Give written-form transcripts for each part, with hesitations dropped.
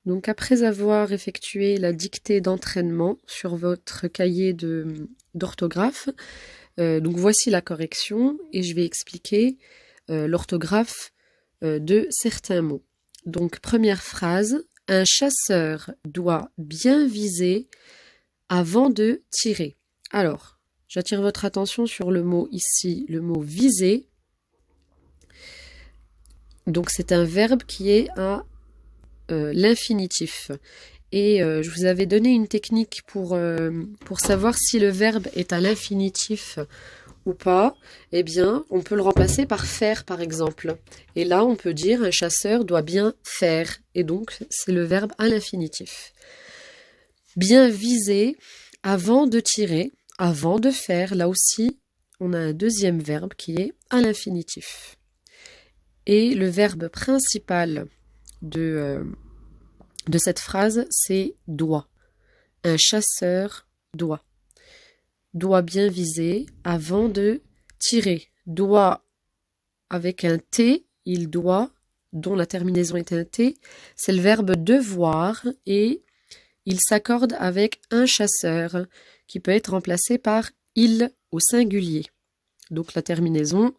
Donc après avoir effectué la dictée d'entraînement sur votre cahier d'orthographe, donc voici la correction et je vais expliquer l'orthographe de certains mots. Donc première phrase, un chasseur doit bien viser avant de tirer. Alors, j'attire votre attention sur le mot ici, le mot viser. Donc c'est un verbe qui est à l'infinitif. Et je vous avais donné une technique pour savoir si le verbe est à l'infinitif ou pas. Eh bien, on peut le remplacer par faire, par exemple. Et là, on peut dire un chasseur doit bien faire. Et donc, c'est le verbe à l'infinitif. Bien viser avant de tirer, avant de faire. Là aussi, on a un deuxième verbe qui est à l'infinitif. Et le verbe principal de cette phrase, c'est doit. Un chasseur doit. Doit bien viser avant de tirer. Doit avec un T, il doit, dont la terminaison est un T, c'est le verbe devoir et il s'accorde avec un chasseur qui peut être remplacé par il au singulier. Donc la terminaison,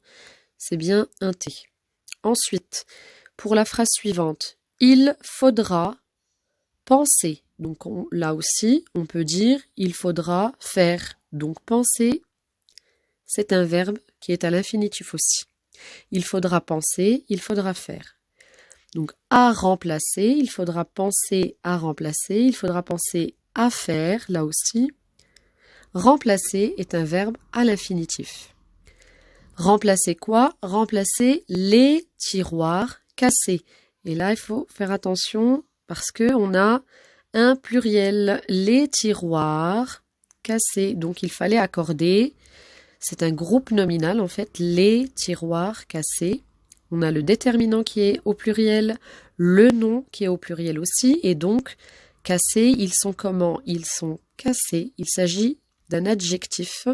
c'est bien un T. Ensuite, pour la phrase suivante, il faudra penser. Donc là aussi, on peut dire il faudra faire. Donc penser, c'est un verbe qui est à l'infinitif aussi. Il faudra penser, il faudra faire. Donc à remplacer, il faudra penser à remplacer, il faudra penser à faire, là aussi. Remplacer est un verbe à l'infinitif. Remplacer quoi? Remplacer les tiroirs cassés. Et là, il faut faire attention parce qu'on a un pluriel, les tiroirs cassés. Donc il fallait accorder, c'est un groupe nominal en fait, les tiroirs cassés. On a le déterminant qui est au pluriel, le nom qui est au pluriel aussi, et donc cassés, ils sont comment? Ils sont cassés. Il s'agit d'un adjectif.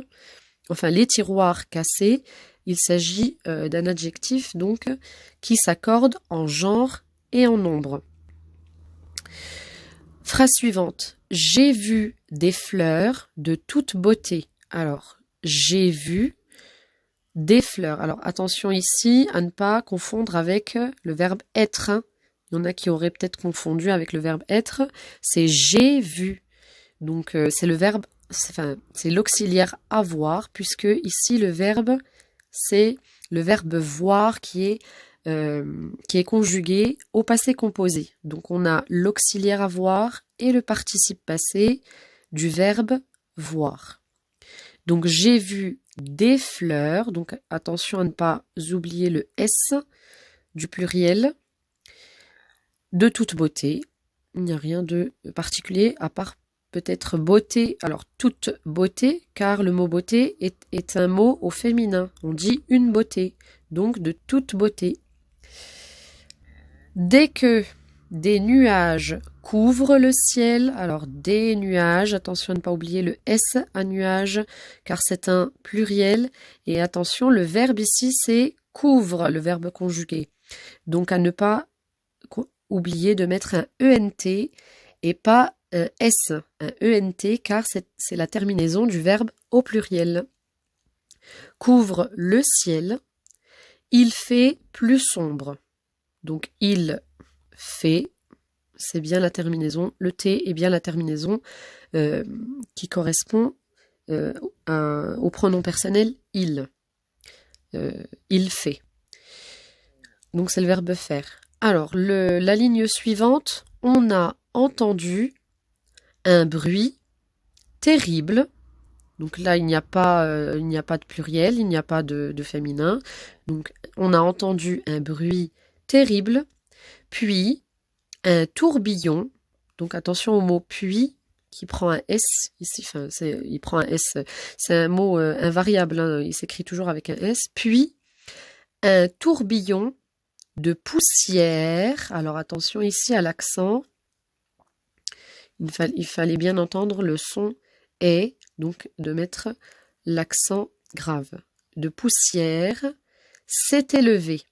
Enfin, les tiroirs cassés, il s'agit d'un adjectif donc qui s'accorde en genre et en nombre. Phrase suivante. J'ai vu des fleurs de toute beauté. Alors, j'ai vu des fleurs. Alors, attention ici à ne pas confondre avec le verbe être. Il y en a qui auraient peut-être confondu avec le verbe être. C'est j'ai vu. Donc, c'est le verbe, c'est l'auxiliaire avoir, puisque ici, le verbe, c'est le verbe voir qui est conjugué au passé composé. Donc on a l'auxiliaire avoir et le participe passé du verbe voir. Donc j'ai vu des fleurs, donc attention à ne pas oublier le S du pluriel, de toute beauté. Il n'y a rien de particulier à part peut-être beauté. Alors toute beauté, car le mot beauté est un mot au féminin. On dit une beauté, donc de toute beauté. Dès que des nuages couvrent le ciel, alors des nuages, attention à ne pas oublier le S à nuage, car c'est un pluriel, et attention, le verbe ici c'est couvre, le verbe conjugué. Donc à ne pas oublier de mettre un ENT et pas un S, un ENT, car c'est la terminaison du verbe au pluriel. Couvre le ciel, il fait plus sombre. Donc il fait, c'est bien la terminaison, le T est bien la terminaison qui correspond au pronom personnel il. Il fait. Donc c'est le verbe faire. Alors la ligne suivante, on a entendu un bruit terrible. Donc là il n'y a pas de pluriel, il n'y a pas de féminin. Donc on a entendu un bruit terrible. Puis, un tourbillon, donc attention au mot puis, qui prend un S, ici, il prend un S, c'est un mot invariable, hein, il s'écrit toujours avec un S, puis un tourbillon de poussière, alors attention ici à l'accent, il fallait bien entendre le son est, donc de mettre l'accent grave, de poussière, s'est élevé,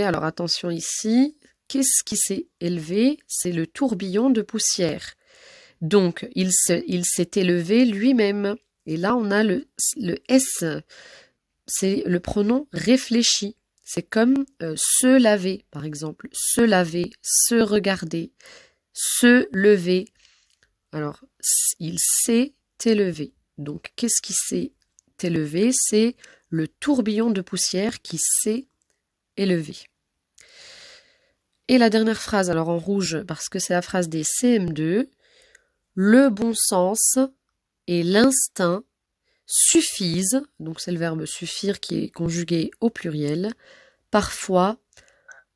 alors attention ici, qu'est-ce qui s'est élevé? C'est le tourbillon de poussière. Donc, il s'est élevé lui-même. Et là, on a le S. C'est le pronom réfléchi. C'est comme se laver, par exemple. Se laver, se regarder, se lever. Alors, il s'est élevé. Donc, qu'est-ce qui s'est élevé? C'est le tourbillon de poussière qui s'est élevé. Et la dernière phrase, alors en rouge, parce que c'est la phrase des CM2, le bon sens et l'instinct suffisent, donc c'est le verbe suffire qui est conjugué au pluriel, parfois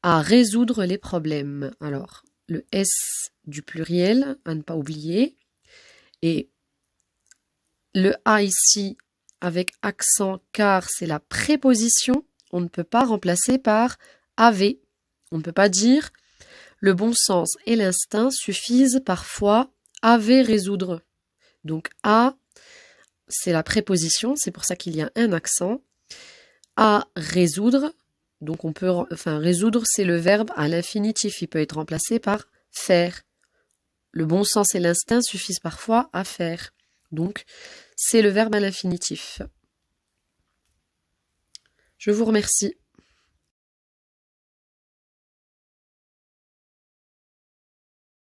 à résoudre les problèmes. Alors, le S du pluriel, à ne pas oublier, et le A ici avec accent car c'est la préposition, on ne peut pas remplacer par avait. On ne peut pas dire le bon sens et l'instinct suffisent parfois à résoudre. Donc à, c'est la préposition, c'est pour ça qu'il y a un accent. À résoudre, donc on peut, résoudre c'est le verbe à l'infinitif, il peut être remplacé par faire. Le bon sens et l'instinct suffisent parfois à faire. Donc c'est le verbe à l'infinitif. Je vous remercie.